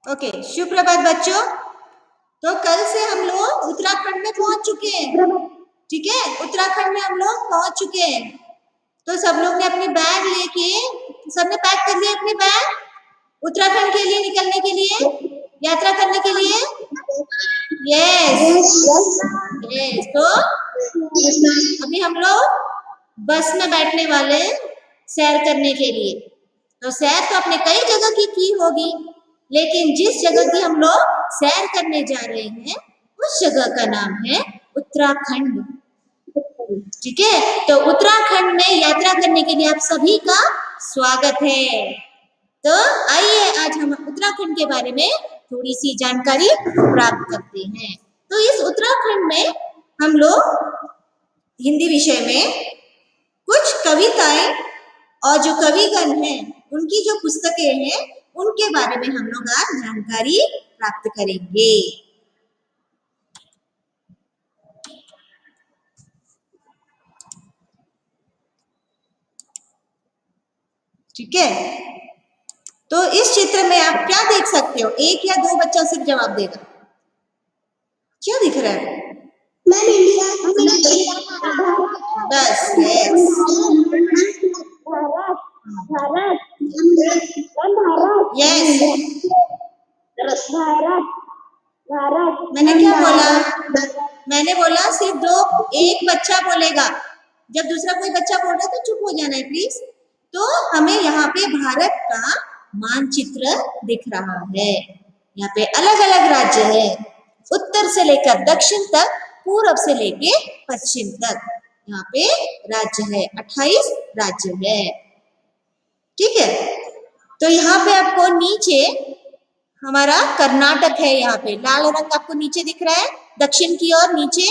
Okay, सुप्रभात बच्चों। तो कल से हम लोग उत्तराखंड में पहुंच चुके हैं। ठीक है, उत्तराखंड में हम लोग पहुंच चुके हैं। तो सब लोग ने अपनी बैग लेके सबने पैक कर लिया अपनी बैग उत्तराखंड के लिए निकलने के लिए, यात्रा करने के लिए। Yes yes. तो अभी हम लोग बस में बैठने वाले सैर करने के लिए। तो सैर तो आपने कई जगह की होगी, लेकिन जिस जगह की हम लोग सैर करने जा रहे हैं उस जगह का नाम है उत्तराखंड। ठीक है, तो उत्तराखंड में यात्रा करने के लिए आप सभी का स्वागत है। तो आइए आज हम उत्तराखंड के बारे में थोड़ी सी जानकारी प्राप्त करते हैं। तो इस उत्तराखंड में हम लोग हिंदी विषय में कुछ कविताएं और जो कविगण हैं उनकी जो पुस्तकें हैं उनके बारे में हम लोग आज जानकारी प्राप्त करेंगे। ठीक है, तो इस चित्र में आप क्या देख सकते हो? एक या दो बच्चा सिर्फ जवाब देगा। क्या दिख रहा है? बस यस। यस, मैंने क्या बोला? मैंने बोला सिर्फ दो, एक बच्चा बोलेगा। जब दूसरा कोई बच्चा बोल रहा है तो चुप हो जाना है प्लीज। तो हमें यहाँ पे भारत का मानचित्र दिख रहा है। यहाँ पे अलग अलग राज्य है, उत्तर से लेकर दक्षिण तक, पूर्व से लेके पश्चिम तक। यहाँ पे राज्य है, 28 राज्य है। ठीक है, तो यहाँ पे आपको नीचे हमारा कर्नाटक है। यहाँ पे लाल रंग आपको नीचे दिख रहा है, दक्षिण की ओर नीचे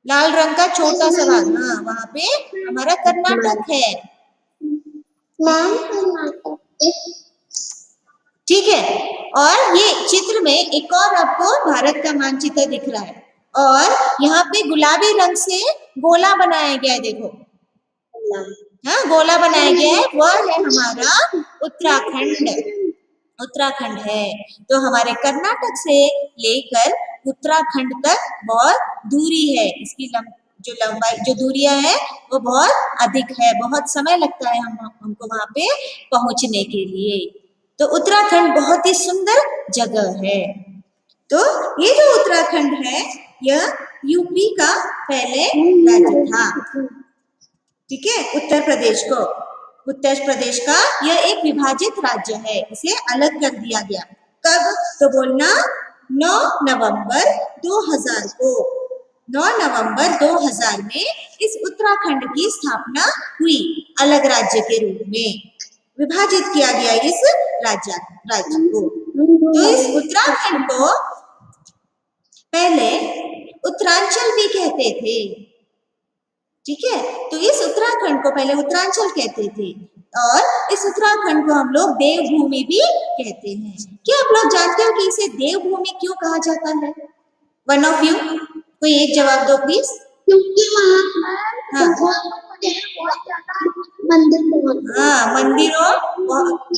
लाल रंग का छोटा सा भाग, हाँ वहां पे हमारा कर्नाटक है। ठीक है, और ये चित्र में एक और आपको भारत का मानचित्र दिख रहा है, और यहाँ पे गुलाबी रंग से गोला बनाया गया है। देखो, हाँ गोला बनाया गया है, वह है हमारा उत्तराखंड। उत्तराखंड है। तो हमारे कर्नाटक से लेकर उत्तराखंड तक बहुत दूरी है। इसकी जो लंबाई, जो दूरियां है वो बहुत अधिक है, बहुत समय लगता है हमको वहां पे पहुंचने के लिए। तो उत्तराखंड बहुत ही सुंदर जगह है। तो ये जो उत्तराखंड है यह यूपी का पहले राज्य था। ठीक है, उत्तर प्रदेश का यह एक विभाजित राज्य है, इसे अलग कर दिया गया। कब? तो बोलना 9 नवंबर 2000 को। 9 नवंबर 2000 में इस उत्तराखंड की स्थापना हुई, अलग राज्य के रूप में विभाजित किया गया इस राज्य को। तो इस उत्तराखंड को पहले उत्तरांचल भी कहते थे। ठीक है, तो इस उत्तराखंड को पहले उत्तरांचल कहते थे, और इस उत्तराखंड को हम लोग देवभूमि भी कहते हैं। क्या आप लोग जानते हो कि इसे देवभूमि क्यों कहा जाता है? वन ऑफ यू कोई एक जवाब दो प्लीज। क्योंकि वहाँ मंदिरों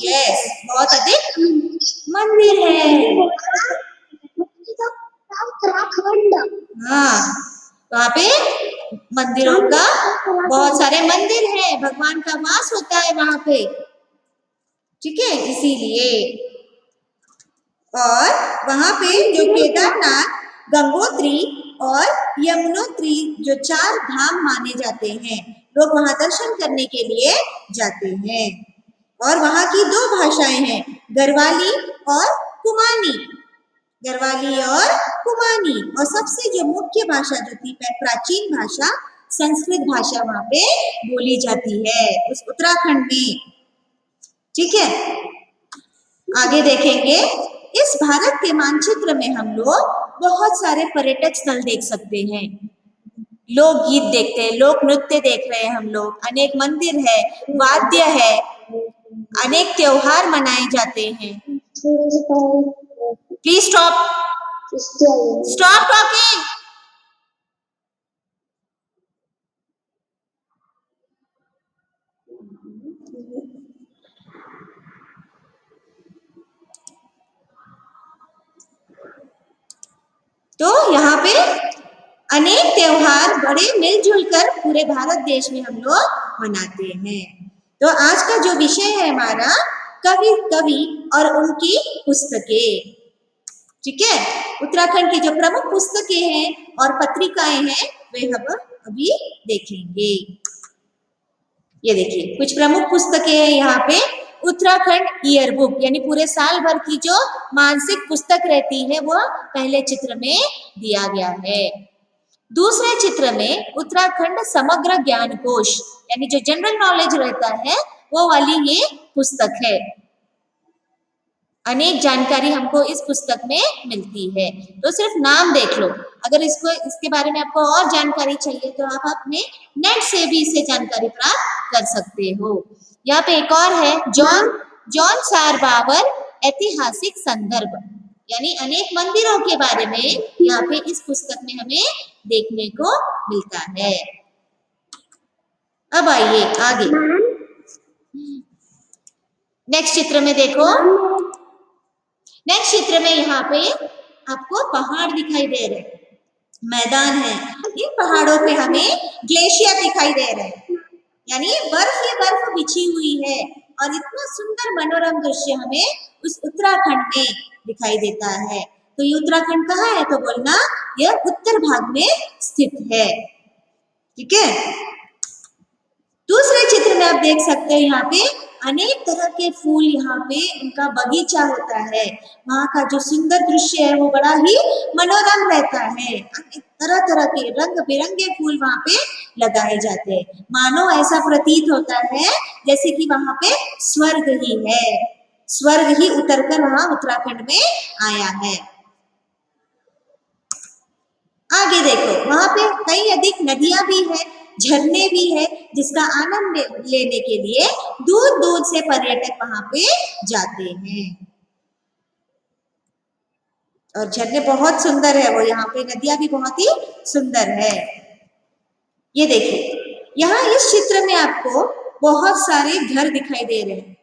यस बहुत अधिक मंदिर है। हाँ, वहाँ पे मंदिरों का बहुत सारे मंदिर है, भगवान का वास होता है वहां पे। ठीक है, इसीलिए। और वहां पे जो केदारनाथ, गंगोत्री और यमुनोत्री जो 4 धाम माने जाते हैं, लोग वहां दर्शन करने के लिए जाते हैं। और वहां की 2 भाषाएं हैं, गढ़वाली और कुमानी। गढ़वाली और कुमानी, और सबसे जो मुख्य भाषा जो थी, प्राचीन भाषा संस्कृत भाषा वहां पे बोली जाती है उस उत्तराखंड में। ठीक है, आगे देखेंगे। इस भारत के मानचित्र में हम लोग बहुत सारे पर्यटक स्थल देख सकते हैं, लोकगीत देखते हैं, लोक नृत्य देख रहे हैं हम लोग, अनेक मंदिर है, वाद्य है, अनेक त्योहार मनाए जाते हैं। Please stop talking. तो यहाँ पे अनेक त्योहार बड़े मिलजुल कर पूरे भारत देश में हम लोग मनाते हैं। तो आज का जो विषय है हमारा कवि और उनकी पुस्तकें। ठीक है, उत्तराखंड की जो प्रमुख पुस्तकें हैं और पत्रिकाएं हैं वे हम अभी देखेंगे। ये देखिए कुछ प्रमुख पुस्तकें हैं यहाँ पे। उत्तराखंड ईयर बुक यानी पूरे साल भर की जो मानसिक पुस्तक रहती है वो पहले चित्र में दिया गया है। दूसरे चित्र में उत्तराखंड समग्र ज्ञान कोश यानी जो जनरल नॉलेज रहता है वो वाली ये पुस्तक है। अनेक जानकारी हमको इस पुस्तक में मिलती है। तो सिर्फ नाम देख लो, अगर इसके बारे में आपको और जानकारी चाहिए तो आप अपने नेट से भी इससे जानकारी प्राप्त कर सकते हो। यहाँ पे एक और है जॉन सारबावर ऐतिहासिक संदर्भ यानी अनेक मंदिरों के बारे में यहाँ पे इस पुस्तक में हमें देखने को मिलता है। अब आइए आगे, नेक्स्ट चित्र में देखो। नेक्स्ट चित्र में यहाँ पे आपको पहाड़ दिखाई दे रहे हैं, मैदान है। इन पहाड़ों पे हमें ग्लेशियर दिखाई दे रहे हैं यानी बर्फ ही बर्फ बिछी हुई है और इतना सुंदर मनोरम दृश्य हमें उस उत्तराखंड में दिखाई देता है। तो ये उत्तराखंड कहाँ है तो बोलना यह उत्तर भाग में स्थित है। ठीक है, दूसरे चित्र में आप देख सकते हैं यहाँ पे अनेक तरह के फूल, यहाँ पे उनका बगीचा होता है। वहाँ का जो सुंदर दृश्य है वो बड़ा ही मनोरम रहता है। तरह तरह के रंग बिरंगे फूल वहाँ पे लगाए जाते हैं। मानो ऐसा प्रतीत होता है जैसे कि वहाँ पे स्वर्ग ही है, स्वर्ग ही उतरकर वहाँ उत्तराखंड में आया है। आगे देखो, वहाँ पे कई अधिक नदियां भी है, झरने भी है जिसका आनंद लेने के लिए दूर दूर से पर्यटक वहां पे जाते हैं। और झरने बहुत सुंदर है वो, यहाँ पे नदियां भी बहुत ही सुंदर है। ये देखिए यहाँ इस चित्र में आपको बहुत सारे घर दिखाई दे रहे हैं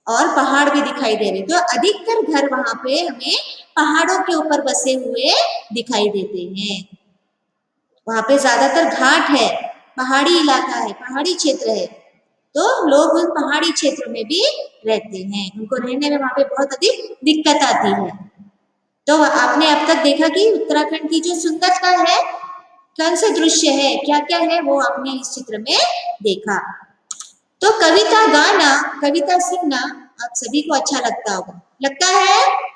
और पहाड़ भी दिखाई दे रहे हैं। तो अधिकतर घर वहां पे हमें पहाड़ों के ऊपर बसे हुए दिखाई देते हैं। वहां पे ज्यादातर घाट है, पहाड़ी इलाका है, पहाड़ी क्षेत्र है, तो लोग उन पहाड़ी क्षेत्र में भी रहते हैं। उनको रहने में वहां पे बहुत अधिक दिक्कत आती है। तो आपने अब तक देखा कि उत्तराखंड की जो सुंदरता है, कौन से दृश्य है, क्या क्या है, वो आपने इस चित्र में देखा। तो कविता गाना, कविता सुनना आप सभी को अच्छा लगता होगा, लगता है?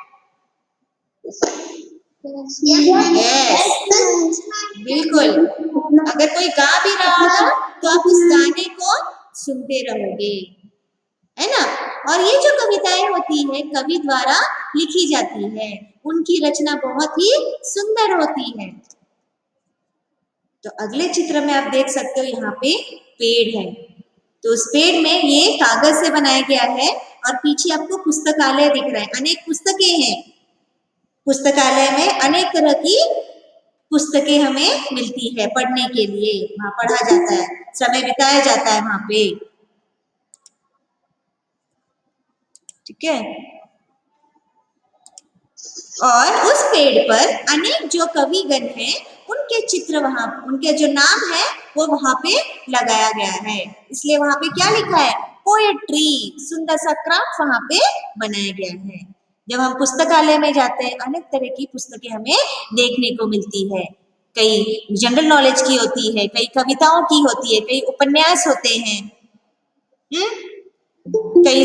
यस, बिल्कुल। अगर कोई गा भी रहा होगा तो आप उस गाने को सुनते रहोगे, है ना। और ये जो कविताएं होती है कवि द्वारा लिखी जाती है, उनकी रचना बहुत ही सुंदर होती है। तो अगले चित्र में आप देख सकते हो यहाँ पे पेड़ है। तो उस पेड़ में ये कागज से बनाया गया है और पीछे आपको पुस्तकालय दिख रहा है। अनेक पुस्तकें हैं, पुस्तकालय में अनेक तरह की पुस्तकें हमें मिलती है पढ़ने के लिए, वहां पढ़ा जाता है, समय बिताया जाता है वहां पे। ठीक है, और उस पेड़ पर अनेक जो कविगण हैं उनके चित्र, वहां उनके जो नाम है वो वहां पे लगाया गया है। इसलिए वहां पे क्या लिखा है, पोएट्री, सुंदर सा क्राफ्ट वहां पे बनाया गया है। जब हम पुस्तकालय में जाते हैं अनेक तरह की पुस्तकें हमें देखने को मिलती है। कई जनरल नॉलेज की होती है, कई कविताओं की होती है, कई उपन्यास होते हैं, कई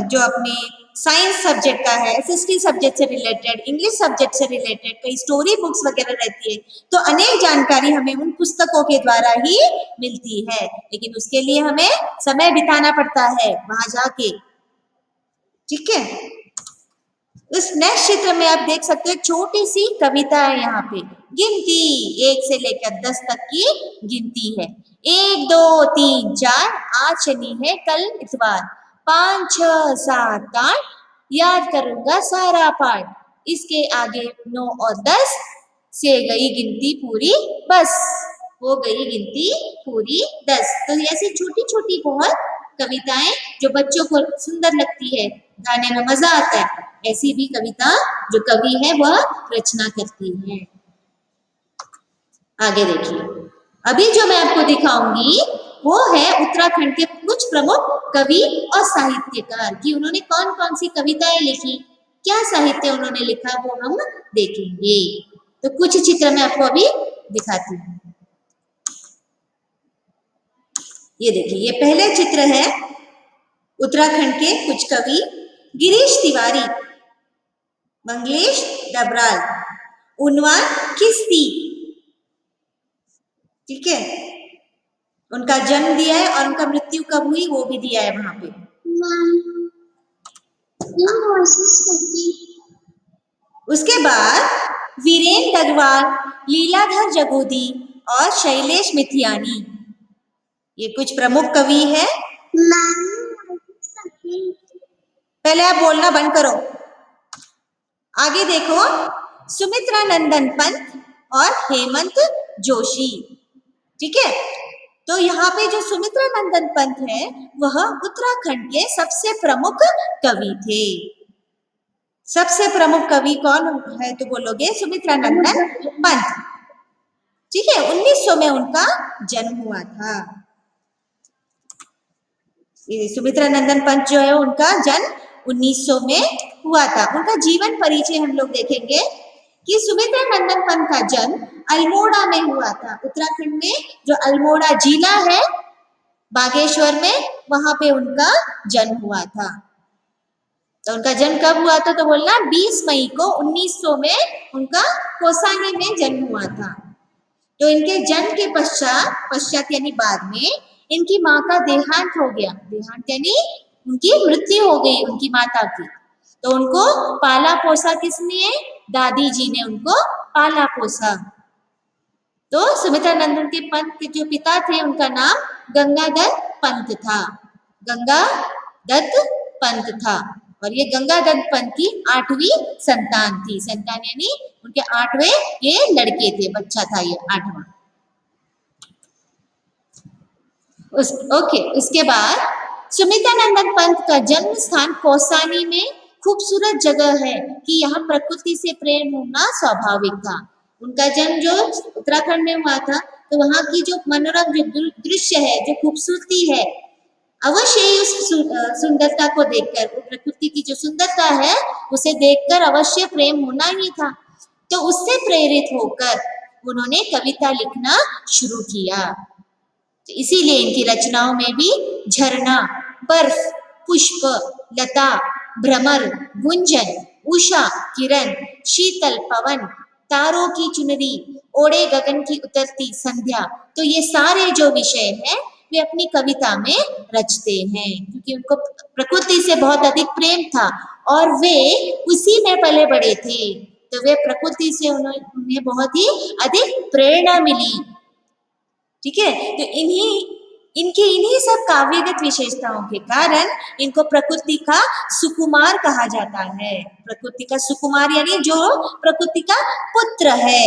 जो अपनी साइंस सब्जेक्ट का है, एसएसटी सब्जेक्ट से रिलेटेड, इंग्लिश सब्जेक्ट से रिलेटेड, कई स्टोरी बुक्स वगैरह रहती है। तो अनेक जानकारी हमें उन पुस्तकों के द्वारा ही मिलती है, लेकिन उसके लिए हमें समय बिताना पड़ता है वहां जाके। ठीक है, इस नेक्स्ट चित्र में आप देख सकते हो छोटी सी कविता है, यहाँ पे गिनती 1 से लेकर 10 तक की गिनती है। 1 2 3 4, आज शनि है कल इतवार, 5 6 7 8, याद करूंगा सारा पाठ, इसके आगे 9 और 10 से गई गिनती पूरी बस, हो गई गिनती पूरी 10। तो ऐसी छोटी छोटी बहुत कविताएं जो बच्चों को सुंदर लगती है, गाने में मजा आता है, ऐसी भी कविता जो कवि है वह रचना करती है। आगे देखिए, अभी जो मैं आपको दिखाऊंगी वो है उत्तराखंड के कुछ प्रमुख कवि और साहित्यकार कि उन्होंने कौन कौन सी कविताएं लिखी, क्या साहित्य उन्होंने लिखा, वो हम देखेंगे। तो कुछ चित्र मैं आपको अभी दिखाती हूँ। ये देखिए, ये पहले चित्र है उत्तराखंड के कुछ कवि, गिरीश तिवारी, मंगलेश डबराल, उनवान किस्ती, ठीक है, उनका जन्म दिया है और उनका मृत्यु कब हुई वो भी दिया है वहां पे। उसके बाद वीरेन दगवाल, लीलाधर जगोदी और शैलेश मिथियानी, ये कुछ प्रमुख कवि है। पहले आप बोलना बंद करो। आगे देखो, सुमित्रा नंदन पंत और हेमंत जोशी, ठीक है। तो यहाँ पे जो सुमित्रा नंदन पंत है वह उत्तराखंड के सबसे प्रमुख कवि थे। सबसे प्रमुख कवि कौन है तो बोलोगे सुमित्रा नंदन पंत, ठीक है। 1900 में उनका जन्म हुआ था। ये सुमित्रा नंदन पंत जो है उनका जन्म 1900 में हुआ था। उनका जीवन परिचय हम लोग देखेंगे कि सुमित्रा नंदन पंत का जन्म अल्मोड़ा में हुआ था। उत्तराखंड में जो अल्मोड़ा जिला है बागेश्वर में, वहां पे उनका जन्म हुआ था। तो उनका जन्म कब हुआ था तो बोलना 20 मई को 1900 में उनका कोसानी में जन्म हुआ था। तो इनके जन्म के पश्चात यानी बाद में इनकी माँ का देहांत हो गया। देहांत यानी उनकी मृत्यु हो गई उनकी माता की। तो उनको पाला पोसा किसने? दादी जी ने उनको पाला पोसा। तो सुमित्रा नंदन के पंत के जो पिता थे उनका नाम गंगादत्त पंत था। गंगादत्त पंत था और ये गंगादत्त पंत की 8वीं संतान थी। संतान यानी उनके 8वें ये लड़के थे, बच्चा था ये 8वां। ओके, उसके बाद सुमित्रा नंदन पंत का जन्म स्थान कौसानी में खूबसूरत जगह है कि यहाँ प्रकृति से प्रेम होना स्वाभाविक था। उनका जन्म जो उत्तराखंड में हुआ था तो वहाँ की जो मनोरम जो दृश्य है, जो खूबसूरती है, अवश्य ही उस सुंदरता को देखकर, वो प्रकृति की जो सुंदरता है उसे देखकर अवश्य प्रेम होना ही था। तो उससे प्रेरित होकर उन्होंने कविता लिखना शुरू किया। तो इसीलिए इनकी रचनाओं में भी झरना, बर्फ, पुष्प, लता, भ्रमर, गुंजन, उषा, किरण, शीतल पवन, तारों की चुनरी, ओढ़े गगन की उतरती संध्या, तो ये सारे जो विषय हैं वे अपनी कविता में रचते हैं क्योंकि उनको प्रकृति से बहुत अधिक प्रेम था और वे उसी में पले बड़े थे। तो वे प्रकृति से उन्हें बहुत ही अधिक प्रेरणा मिली, ठीक है। तो इन्हीं सब काव्यगत विशेषताओं के कारण इनको प्रकृति का सुकुमार कहा जाता है। प्रकृति का सुकुमार यानी जो प्रकृति का पुत्र है।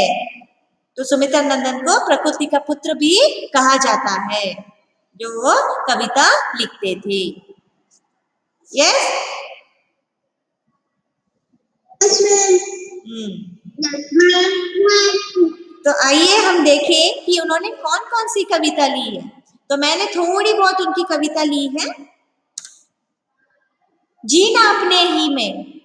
तो सुमित्रा नंदन को प्रकृति का पुत्र भी कहा जाता है जो वो कविता लिखते थे। यस, तो आइए हम देखें कि उन्होंने कौन कौन सी कविता ली है। तो मैंने थोड़ी बहुत उनकी कविता ली है। जीना अपने ही में,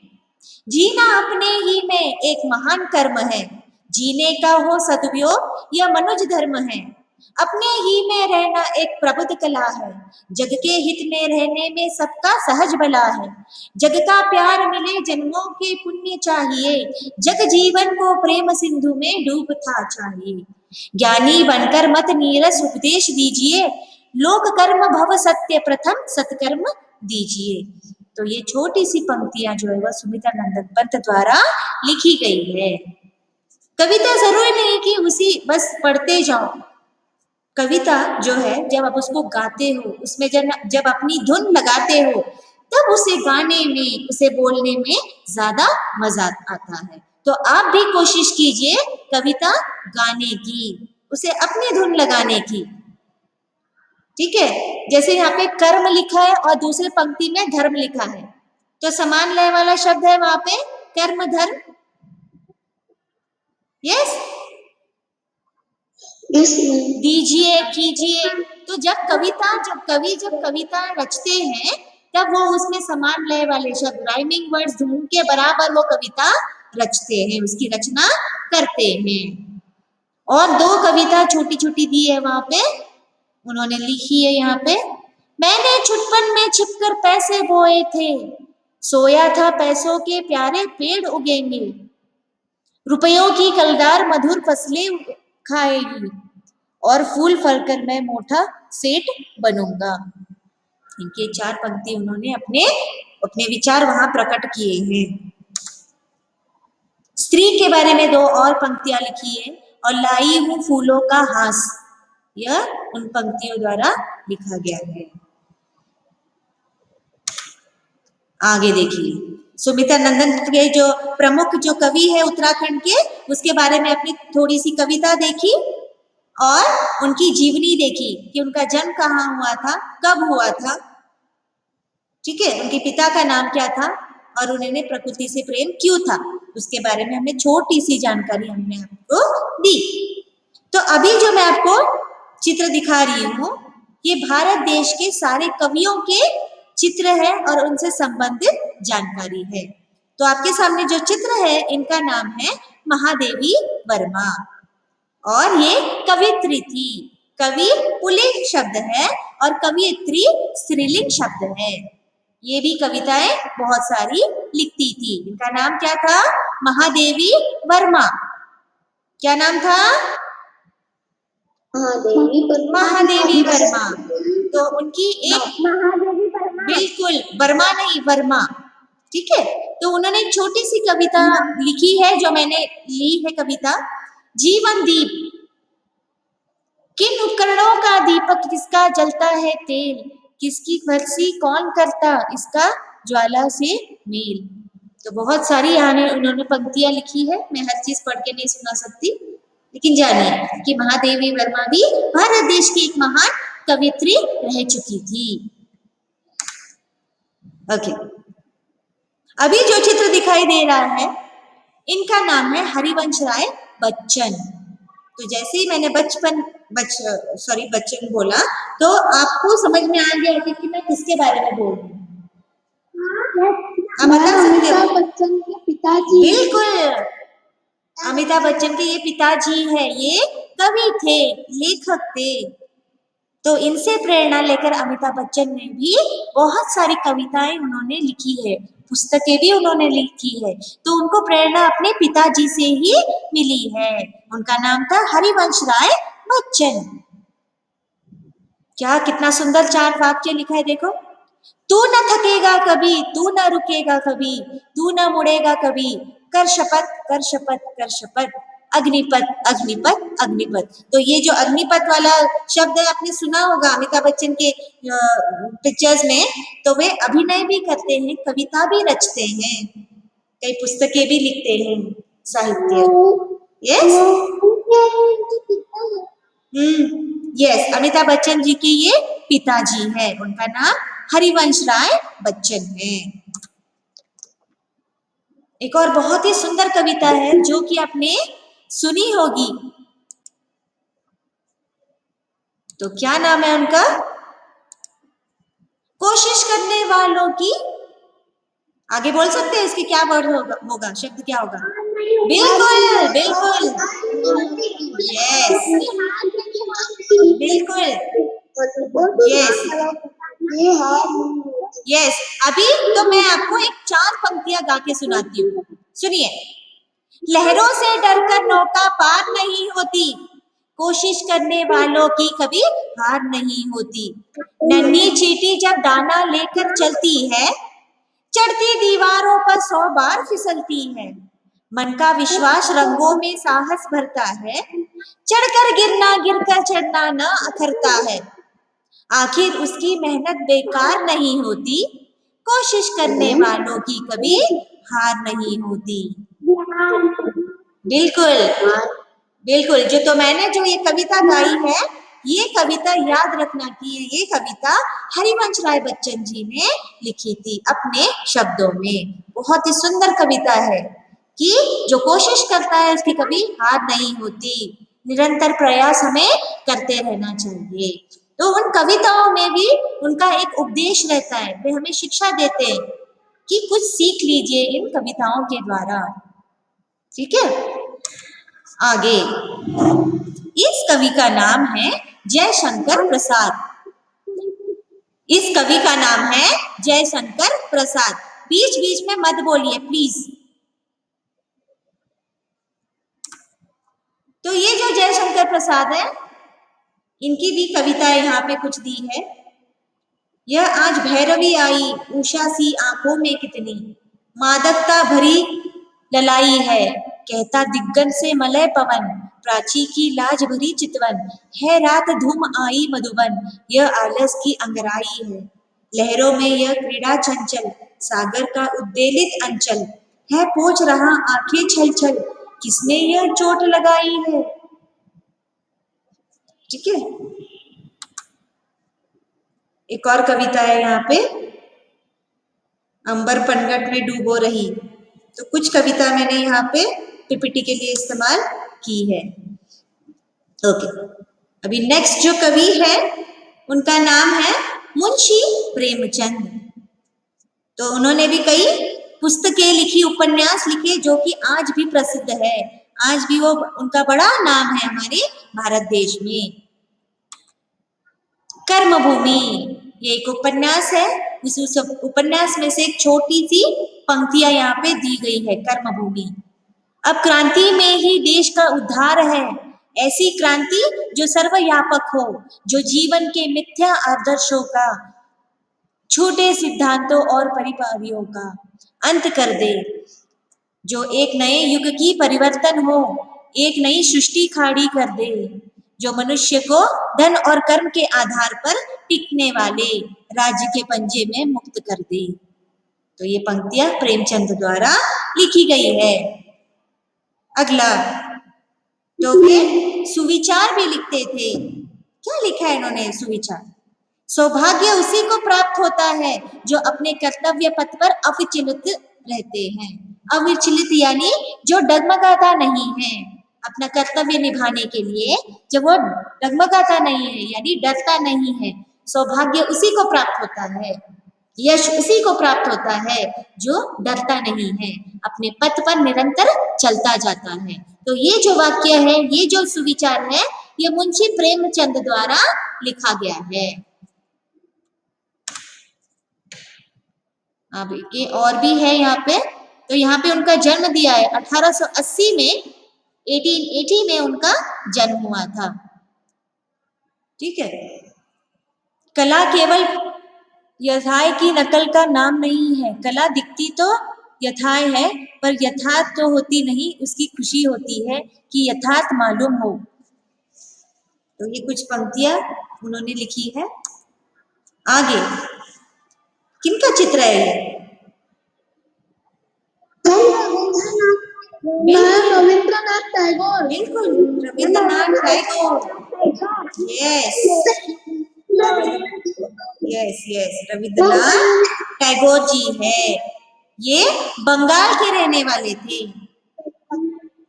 जीना अपने ही में एक महान कर्म है, जीने का हो सदुपयोग यह मनुज धर्म है, अपने ही में रहना एक प्रबुद्ध कला है, जग के हित में रहने में सबका सहज भला है, जग का प्यार मिले जन्मों के पुण्य चाहिए, जग जीवन को प्रेम सिंधु में डूबता चाहिए, ज्ञानी बनकर मत नीरस उपदेश दीजिए, लोक कर्म भव सत्य प्रथम सत्कर्म दीजिए। तो ये छोटी सी पंक्तियां जो है वह सुमित्रा नंदन पंत द्वारा लिखी गई है। कविता जरूरी नहीं कि उसी बस पढ़ते जाओ। कविता जो है जब आप उसको गाते हो, उसमें जब अपनी धुन लगाते हो तब उसे गाने में, उसे बोलने में ज्यादा मजा आता है। तो आप भी कोशिश कीजिए कविता गाने की, उसे अपनी धुन लगाने की, ठीक है। जैसे यहाँ पे कर्म लिखा है और दूसरे पंक्ति में धर्म लिखा है, तो समान लय वाला शब्द है वहां पे कर्म धर्म। यस, दीजिए, कीजिए। तो जब कविता रचते हैं तब वो उसमें समान लय वाले शब्द, राइमिंग वर्ड्स ढूंढ के बराबर वो कविता रचते हैं, उसकी रचना करते हैं। और दो कविता छोटी छोटी दी है वहां पे, उन्होंने लिखी है यहाँ पे। मैंने छुटपन में छिपकर पैसे बोए थे, सोया था पैसों के प्यारे पेड़ उगेंगे, रुपयों की कलदार मधुर फसलें खाएगी, और फूल फलकर मैं मोटा सेठ बनूंगा। इनके 4 पंक्ति उन्होंने अपने अपने विचार वहां प्रकट किए हैं। स्त्री के बारे में 2 और पंक्तियां लिखी है, और लाई हूं फूलों का हास, यह उन पंक्तियों द्वारा लिखा गया है। आगे देखिए, सुमित्रा नंदन के जो प्रमुख जो कवि है उत्तराखंड के, उसके बारे में अपनी थोड़ी सी कविता देखी और उनकी जीवनी देखी कि उनका जन्म कहाँ हुआ था, कब हुआ था, ठीक है, उनके पिता का नाम क्या था और उन्होंने प्रकृति से प्रेम क्यों था, उसके बारे में हमने छोटी सी जानकारी हमने आपको दी। तो अभी जो मैं आपको चित्र दिखा रही हूँ, ये भारत देश के सारे कवियों के चित्र है और उनसे संबंधित जानकारी है। तो आपके सामने जो चित्र है, इनका नाम है महादेवी वर्मा, और ये कवित्री थी। कवि पुल्लिंग शब्द है और कवियत्री स्त्रीलिंग शब्द है। ये भी कविताएं बहुत सारी लिखती थी। इनका नाम क्या था? महादेवी वर्मा। क्या नाम था? महादेवी वर्मा। तो उनकी एक, बिल्कुल वर्मा नहीं, वर्मा, ठीक है। तो उन्होंने एक छोटी सी कविता लिखी है जो मैंने ली है कविता, जीवन दीप। किन उपकरणों का दीपक किसका जलता है तेल, किसकी भरसी कौन करता इसका ज्वाला से मेल। तो बहुत सारी यहाँ उन्होंने पंक्तियां लिखी है, मैं हर चीज पढ़ के नहीं सुना सकती, लेकिन जानिए कि महादेवी वर्मा भी भारत देश की एक महान कवियत्री रह चुकी थी। ओके, अभी जो चित्र दिखाई दे रहा है, इनका नाम है हरिवंश राय बच्चन। तो जैसे ही मैंने बच्चन बोला तो आपको समझ में आ गया कि मैं किसके बारे में बोल रही हूँ। अमिताभ बच्चन के पिताजी, बिल्कुल, अमिताभ बच्चन के ये पिताजी है, ये कवि थे, लेखक थे। तो इनसे प्रेरणा लेकर अमिताभ बच्चन ने भी बहुत सारी कविताएं उन्होंने लिखी है, पुस्तकें भी उन्होंने लिखी है। तो उनको प्रेरणा अपने पिताजी से ही मिली है। उनका नाम था हरिवंश राय बच्चन। क्या कितना सुंदर 4 वाक्य लिखा है, देखो। तू न थकेगा कभी, तू न रुकेगा कभी, तू न मुड़ेगा कभी, कर शपथ कर शपथ कर शपथ, अग्निपथ अग्निपथ अग्निपथ। तो ये जो अग्निपथ वाला शब्द है आपने सुना होगा अमिताभ बच्चन के पिक्चर्स में। तो वे अभिनय भी करते हैं, कविता भी रचते हैं, कई पुस्तकें भी लिखते हैं, साहित्य। यस, यस, अमिताभ बच्चन जी के ये पिताजी है, उनका नाम हरिवंश राय बच्चन है। एक और बहुत ही सुंदर कविता है जो कि आपने सुनी होगी। तो क्या नाम है उनका? कोशिश करने वालों की, आगे बोल सकते हैं इसके क्या वर्ड होगा, शब्द क्या होगा? बिल्कुल बिल्कुल, यस, बिल्कुल, यस, यस। अभी तो मैं आपको एक 4 पंक्तियां गा के सुनाती हूँ, सुनिए। लहरों से डरकर नौका पार नहीं होती, कोशिश करने वालों की कभी हार नहीं होती। नन्ही चींटी जब दाना लेकर चलती है, चढ़ती दीवारों पर 100 बार फिसलती है। मन का विश्वास रंगों में साहस भरता है, चढ़कर गिरना गिरकर चढ़ना न अखरता है। आखिर उसकी मेहनत बेकार नहीं होती, कोशिश करने वालों की कभी हार नहीं होती। बिल्कुल बिल्कुल, जो तो मैंने जो ये कविता गाई है, ये कविता याद रखना कि ये कविता हरिवंश राय बच्चन जी ने लिखी थी अपने शब्दों में। बहुत ही सुंदर कविता है कि जो कोशिश करता है उसकी कभी हार नहीं होती, निरंतर प्रयास हमें करते रहना चाहिए। तो उन कविताओं में भी उनका एक उपदेश रहता है, वे हमें शिक्षा देते हैं कि कुछ सीख लीजिए इन कविताओं के द्वारा। ठीक है, आगे इस कवि का नाम है जयशंकर प्रसाद। इस कवि का नाम है जयशंकर प्रसाद। बीच बीच में मत बोलिए प्लीज। तो ये जो जयशंकर प्रसाद है, इनकी भी कविताएं यहाँ पे कुछ दी है। यह आज भैरवी आई उषा सी आंखों में कितनी, मादकता भरी ललाई है, कहता दिग्गन से मलय पवन, प्राची की लाज भरी चितवन, है रात धूम आई मधुबन, यह आलस की अंगराई है, लहरों में यह क्रीड़ा चंचल, सागर का उद्वेलित अंचल, है पोंछ रहा आंखें छल छल, किसने यह चोट लगाई है। ठीक है, एक और कविता है यहाँ पे, अंबर पनघट में डूबो रही। तो कुछ कविता मैंने यहाँ पे पीपीटी के लिए इस्तेमाल की है। ओके, अभी नेक्स्ट जो कवि है उनका नाम है मुंशी प्रेमचंद। तो उन्होंने भी कई पुस्तकें लिखी, उपन्यास लिखे, जो कि आज भी प्रसिद्ध है। आज भी वो उनका बड़ा नाम है हमारे भारत देश में। कर्मभूमि ये एक उपन्यास है, उस उपन्यास में से एक छोटी सी पंक्तियां यहाँ पे दी गई है, कर्मभूमि। अब क्रांति में ही देश का उद्धार है, ऐसी क्रांति जो सर्वव्यापक हो, जो जीवन के मिथ्या आदर्शों का, छोटे सिद्धांतों और परिपाटियों का अंत कर दे, जो एक नए युग की परिवर्तन हो, एक नई सृष्टि खड़ी कर दे, जो मनुष्य को धन और कर्म के आधार पर टिकने वाले राज्य के पंजे में मुक्त कर दे। तो ये पंक्तियां प्रेमचंद द्वारा लिखी गई है। अगला तो सुविचार भी लिखते थे। क्या लिखा है इन्होंने सुविचार? सौभाग्य उसी को प्राप्त होता है जो अपने कर्तव्य पथ पर अविचलित रहते हैं। अविचलित यानी जो डगमगाता नहीं है अपना कर्तव्य निभाने के लिए, जब वो डगमगाता नहीं है यानी डरता नहीं है। सौभाग्य उसी को प्राप्त होता है, यश उसी को प्राप्त होता है जो डरता नहीं है, अपने पथ पर निरंतर चलता जाता है। तो ये जो वाक्य है, ये जो सुविचार है, ये मुंशी प्रेमचंद द्वारा लिखा गया है। अब ये और भी है यहाँ पे। तो यहाँ पे उनका जन्म दिया है 1880 में, 1880 में उनका जन्म हुआ था। ठीक है, कला केवल यथाय की नकल का नाम नहीं है। कला दिखती तो यथाय है, पर यथार्थ तो होती नहीं, उसकी खुशी होती है कि यथार्थ मालूम हो। तो ये कुछ पंक्तियां उन्होंने लिखी है। आगे किनका चित्र है ये? रविंद्रनाथ टैगोर। बिल्कुल, Rabindranath Tagore. Yes yes yes, Rabindranath Tagore ji है। ये बंगाल के रहने वाले थे।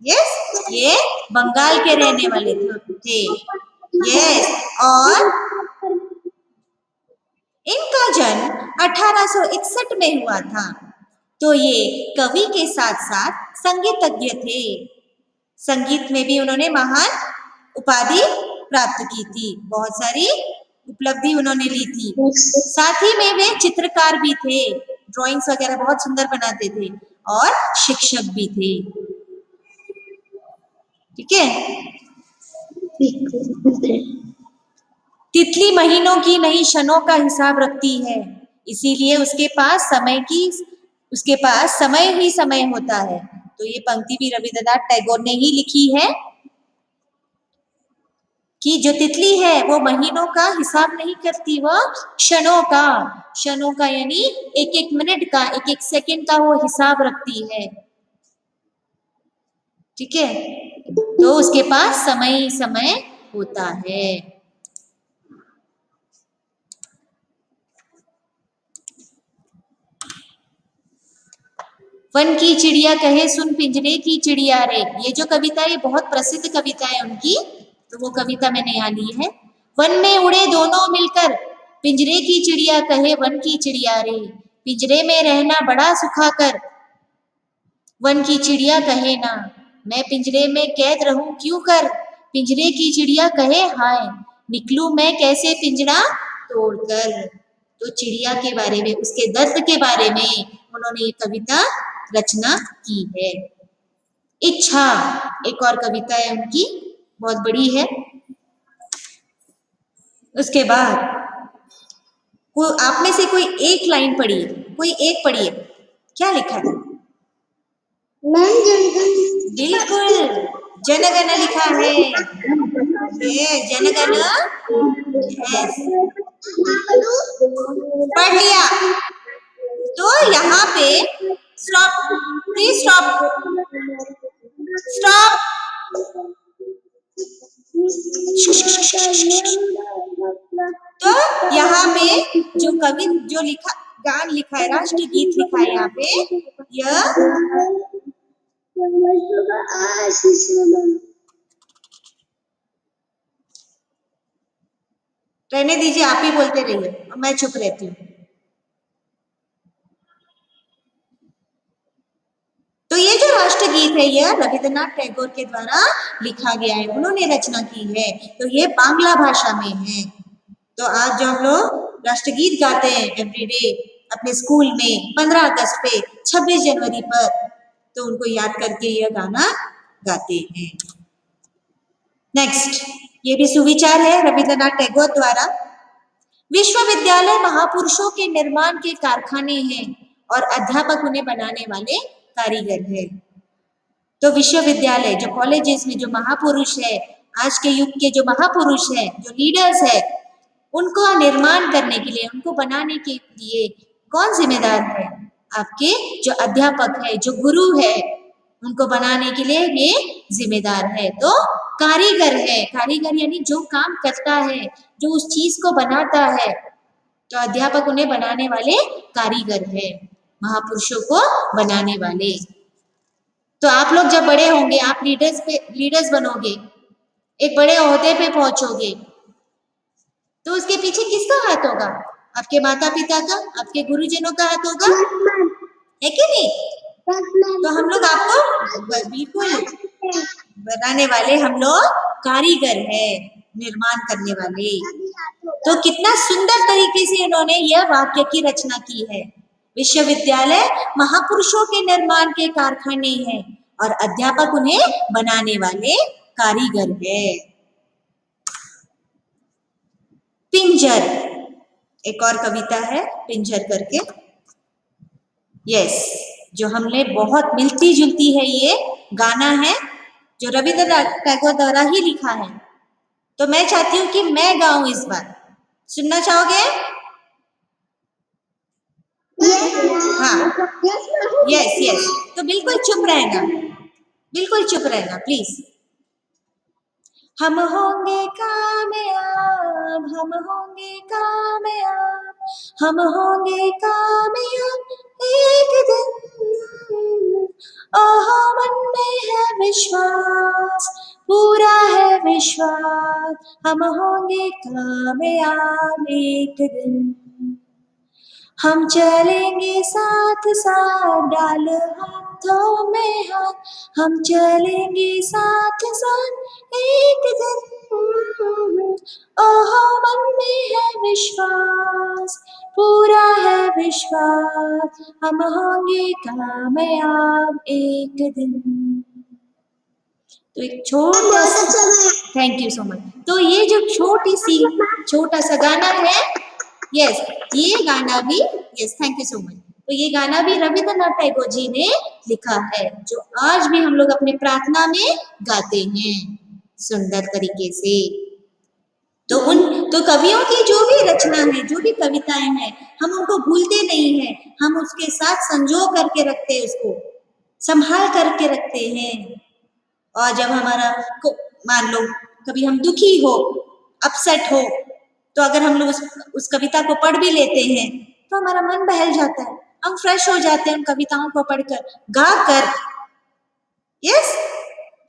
यस, ये बंगाल के रहने वाले थे। यस, और इनका जन्म 1861 में हुआ था। तो ये कवि के साथ साथ संगीतज्ञ थे। संगीत में भी उन्होंने महान उपाधि प्राप्त की थी, बहुत सारी उपलब्धि उन्होंने ली थी। साथ ही में वे चित्रकार भी थे, ड्राइंग्स वगैरह बहुत सुंदर बनाते थे, और शिक्षक भी थे। ठीक है, तितली महीनों की नहीं क्षणों का हिसाब रखती है, इसीलिए उसके पास समय ही समय होता है। तो ये पंक्ति भी रविंद्रनाथ टैगोर ने ही लिखी है कि जो तितली है वो महीनों का हिसाब नहीं करती, वो क्षणों का यानी एक एक मिनट का, एक एक सेकंड का वो हिसाब रखती है। ठीक है, तो उसके पास समय ही समय होता है। वन की चिड़िया कहे सुन पिंजरे की चिड़िया रे, ये जो कविता है बहुत प्रसिद्ध कविता है उनकी, तो वो कविता मैंने यहाँ ली है। वन में उड़े दोनों मिलकर, पिंजरे की चिड़िया कहे वन की चिड़िया रे, पिंजरे में रहना बड़ा सुखाकर, वन की चिड़िया कहे ना मैं पिंजरे में कैद रहूं क्यों कर, पिंजरे की चिड़िया कहे हाय निकलूं मैं कैसे पिंजरा तोड़कर। तो चिड़िया के बारे में, उसके दर्द के बारे में उन्होंने ये कविता रचना की है। इच्छा एक और कविता है उनकी, बहुत बड़ी है। उसके बाद आप में से कोई एक लाइन पढ़िए, कोई एक पढ़िए, क्या लिखा है? बिल्कुल जनगण लिखा है, ये जनगण पढ़ लिया। तो यहाँ पे स्टॉप, प्लीज स्टॉप स्टॉप। तो यहाँ पे जो कवि जो लिखा गान लिखा है, राष्ट्रगीत लिखा है यहाँ पे, यह रहने दीजिए, आप ही बोलते रहिए, मैं चुप रहती हूँ। तो ये जो राष्ट्रगीत है यह रविंद्रनाथ टैगोर के द्वारा लिखा गया है, उन्होंने रचना की है। तो ये बांग्ला भाषा में है। तो आज जो हम लोग राष्ट्रगीत गाते हैं एवरीडे अपने स्कूल में 15 अगस्त पे, 26 जनवरी पर, तो उनको याद करके यह गाना गाते हैं। नेक्स्ट, ये भी सुविचार है रविंद्रनाथ टैगोर द्वारा। विश्वविद्यालय महापुरुषों के निर्माण के कारखाने हैं और अध्यापक उन्हें बनाने वाले कारीगर है। तो विश्वविद्यालय जो कॉलेजेस में जो महापुरुष है, आज के युग के जो महापुरुष है, जो लीडर्स है, उनको निर्माण करने के लिए, उनको बनाने के लिए कौन जिम्मेदार है? आपके जो अध्यापक है, जो गुरु है, उनको बनाने के लिए ये जिम्मेदार है। तो कारीगर है, कारीगर यानी जो काम करता है, जो उस चीज को बनाता है, तो अध्यापक उन्हें बनाने वाले कारीगर है, महापुरुषों को बनाने वाले। तो आप लोग जब बड़े होंगे, आप लीडर्स बनोगे, एक बड़े ओहदे पे पहुंचोगे, तो उसके पीछे किसका हाथ होगा? आपके माता पिता का, आपके गुरुजनों का हाथ होगा, है कि नहीं? तो हम लोग आपको बिल्कुल बनाने वाले, हम लोग कारीगर है, निर्माण करने वाले। तो कितना सुंदर तरीके से इन्होंने यह वाक्य की रचना की है। विश्वविद्यालय महापुरुषों के निर्माण के कारखाने हैं और अध्यापक उन्हें बनाने वाले कारीगर है। पिंजर एक और कविता है, पिंजर करके। यस, जो हमने बहुत मिलती जुलती है, ये गाना है जो रविंद्रनाथ टैगोर द्वारा ही लिखा है। तो मैं चाहती हूँ कि मैं गाऊं इस बार, सुनना चाहोगे? हाँ, यस यस, तो बिल्कुल चुप रहना, बिल्कुल चुप रहना प्लीज। हम होंगे कामयाब, हम होंगे कामयाब, हम होंगे कामयाब एक दिन, ओहो मन में है विश्वास, पूरा है विश्वास, हम होंगे कामयाब एक दिन। हम चलेंगे साथ साथ, डाल हाथों में हाथ, हम चलेंगे साथ साथ एक दिन, ओहो मन में है विश्वास, पूरा है विश्वास, हम होंगे कामयाब एक दिन। तो एक छोटा सा, थैंक यू सो मच। तो ये जो छोटा सा गाना है, यस, ये गाना भी, yes thank you so much. तो ये गाना भी रविंद्रनाथ टैगोर जी ने लिखा है, जो आज भी हम लोग अपने प्रार्थना में गाते हैं सुंदर तरीके से। तो कवियों की जो भी रचना है, जो भी कविताएं हैं, हम उनको भूलते नहीं हैं, हम उसके साथ संजो करके रखते हैं, उसको संभाल करके रखते हैं। और जब हमारा मान लो कभी हम दुखी हो, अपसेट हो, तो अगर हम लोग उस कविता को पढ़ भी लेते हैं तो हमारा मन बहल जाता है, हम फ्रेश हो जाते हैं उन कविताओं को पढ़कर, गा कर। यस,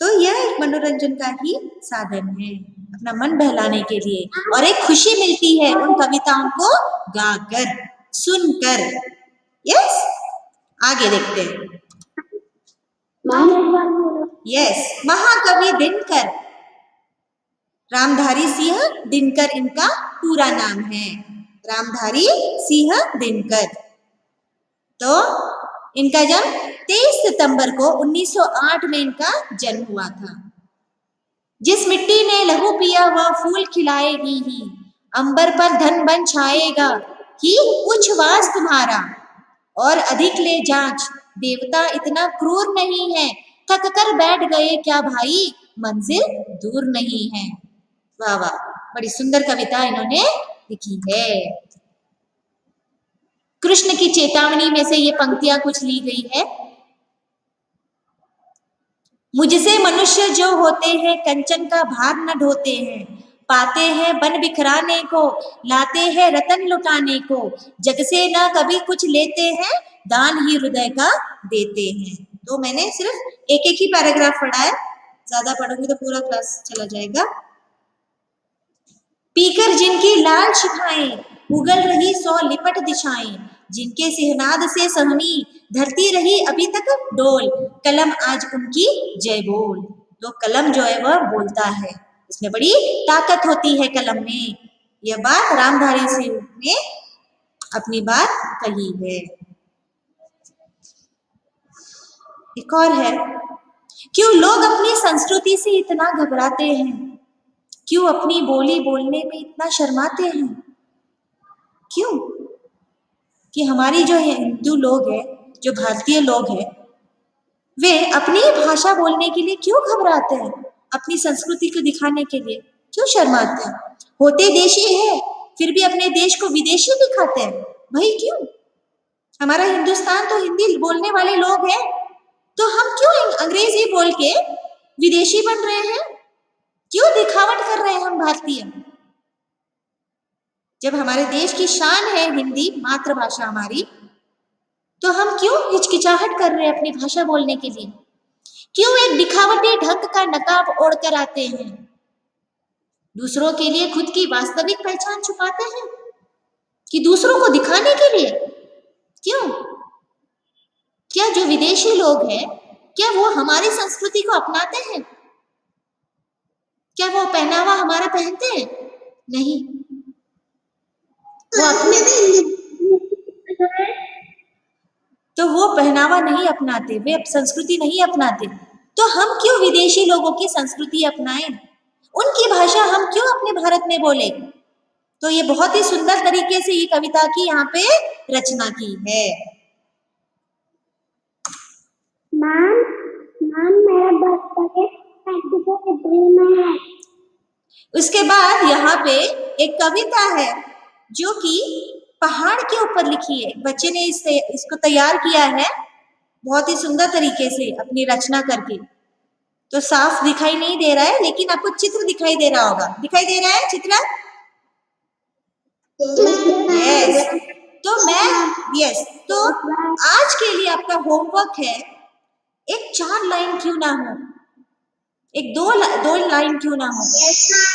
तो यह एक मनोरंजन का ही साधन है, अपना मन बहलाने के लिए, और एक खुशी मिलती है उन कविताओं को गाकर, सुनकर। यस, आगे देखते हैं। यस, महाकवि दिनकर, रामधारी सिंह दिनकर इनका पूरा नाम है, रामधारी सिंह दिनकर। तो इनका जन्म 23 सितंबर को 1908 में इनका जन्म हुआ था। जिस मिट्टी ने लहू पिया वह फूल खिलाएगी ही, अंबर पर धन बन छाएगा ही उच्छ्वास तुम्हारा, और अधिक ले जांच देवता इतना क्रूर नहीं है, थक कर बैठ गए क्या भाई मंजिल दूर नहीं है। वाह वाह, बड़ी सुंदर कविता इन्होंने लिखी है। कृष्ण की चेतावनी में से ये पंक्तियां कुछ ली गई है। मुझसे मनुष्य जो होते हैं कंचन का भार न ढोते हैं, पाते हैं बन बिखराने को, लाते हैं रतन लुटाने को, जग से न कभी कुछ लेते हैं, दान ही हृदय का देते हैं। तो मैंने सिर्फ एक एक ही पैराग्राफ पढ़ा है, ज्यादा पढ़ूंगी तो पूरा क्लास चला जाएगा। पीकर जिनकी लाल शिखाएं उगल रही 100 लिपट दिशाएं, जिनके सिहनाद से सहमी धरती रही अभी तक डोल, कलम आज उनकी जय बोल। तो कलम जो है वह बोलता है, इसमें बड़ी ताकत होती है कलम में। यह बात रामधारी सिंह ने अपनी बात कही है। एक और है, क्यों लोग अपनी संस्कृति से इतना घबराते हैं, क्यों अपनी बोली बोलने में इतना शर्माते हैं। क्यों? कि हमारी जो हिंदू लोग हैं, जो भारतीय लोग हैं, वे अपनी भाषा बोलने के लिए क्यों घबराते हैं, अपनी संस्कृति को दिखाने के लिए क्यों शर्माते हैं। होते देशी है फिर भी अपने देश को विदेशी दिखाते हैं। भाई क्यों? हमारा हिंदुस्तान तो हिंदी बोलने वाले लोग हैं, तो हम क्यों अंग्रेजी बोल के विदेशी बन रहे हैं, क्यों दिखावट कर रहे हैं हम भारतीय, जब हमारे देश की शान है हिंदी मातृभाषा हमारी, तो हम क्यों हिचकिचाहट कर रहे हैं अपनी भाषा बोलने के लिए, क्यों एक दिखावटी ढंग का नकाब ओढ़ कर आते हैं, दूसरों के लिए खुद की वास्तविक पहचान छुपाते हैं कि दूसरों को दिखाने के लिए। क्यों? क्या जो विदेशी लोग हैं क्या वो हमारी संस्कृति को अपनाते हैं, क्या वो पहनावा हमारा पहनते हैं? नहीं, वो अपने तो वो पहनावा नहीं अपनाते, वे संस्कृति नहीं अपनाते। तो हम क्यों विदेशी लोगों की संस्कृति अपनाएं, उनकी भाषा हम क्यों अपने भारत में बोले। तो ये बहुत ही सुंदर तरीके से ये कविता की यहाँ पे रचना की है। मेरा बर्थडे 24 अप्रैल में है। उसके बाद यहाँ पे एक कविता है जो कि पहाड़ के ऊपर लिखी है। बच्चे ने इसको तैयार किया है बहुत ही सुंदर तरीके से अपनी रचना करके। तो साफ दिखाई नहीं दे रहा है लेकिन आपको चित्र दिखाई दे रहा होगा। दिखाई दे रहा है चित्र? यस। तो आज के लिए आपका होमवर्क है, एक 4 लाइन क्यों ना हो, एक दो लाइन क्यों ना हो,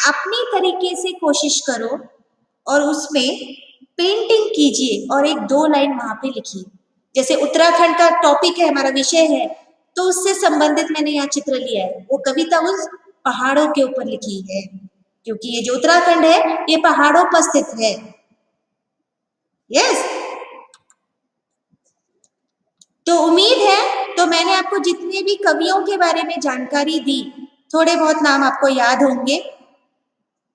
अपनी तरीके से कोशिश करो और उसमें पेंटिंग कीजिए और एक 2 लाइन वहां पे लिखिए। जैसे उत्तराखंड का टॉपिक है, हमारा विषय है, तो उससे संबंधित मैंने यहाँ चित्र लिया है। वो कविता उस पहाड़ों के ऊपर लिखी है, क्योंकि ये जो उत्तराखंड है ये पहाड़ों पर स्थित है। यस। तो उम्मीद है तो मैंने आपको जितने भी कवियों के बारे में जानकारी दी, थोड़े बहुत नाम आपको याद होंगे,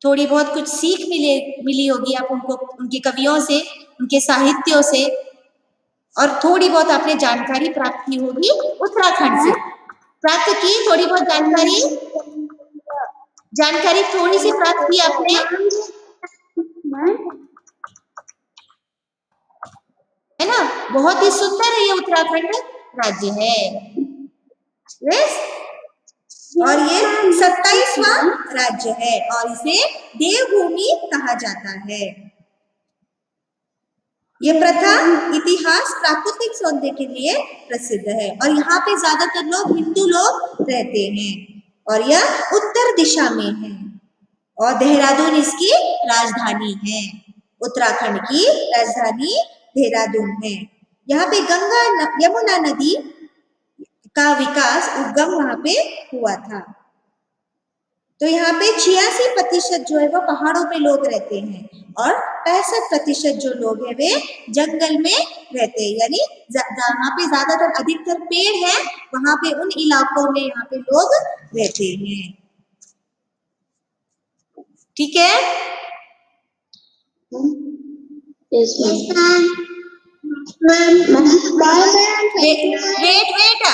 थोड़ी बहुत कुछ सीख मिली होगी आप उनको, उनके कवियों से, उनके साहित्यों से, और थोड़ी बहुत आपने जानकारी प्राप्त की होगी उत्तराखंड से। प्राप्त की थोड़ी बहुत जानकारी थोड़ी सी प्राप्त की आपने, है ना। बहुत ही सुंदर है ये उत्तराखंड राज्य है। यस। और ये 27वां राज्य है और इसे देवभूमि कहा जाता है। ये प्रथा इतिहास प्राकृतिक सौंदर्य के लिए प्रसिद्ध है और यहाँ पे ज्यादातर लोग हिंदू लोग रहते हैं और यह उत्तर दिशा में है और देहरादून इसकी राजधानी है। उत्तराखंड की राजधानी देहरादून है। यहाँ पे गंगा यमुना नदी का विकास उद्गम वहां पे हुआ था। तो यहाँ पे 86% जो है वो पहाड़ों पे लोग रहते हैं और 65% जो लोग हैं वे जंगल में रहते हैं, यानी जहाँ पे ज्यादातर अधिकतर पेड़ है वहां पे उन इलाकों में यहाँ पे लोग रहते हैं। ठीक है? Yes, ma'am. Ma'am. वेट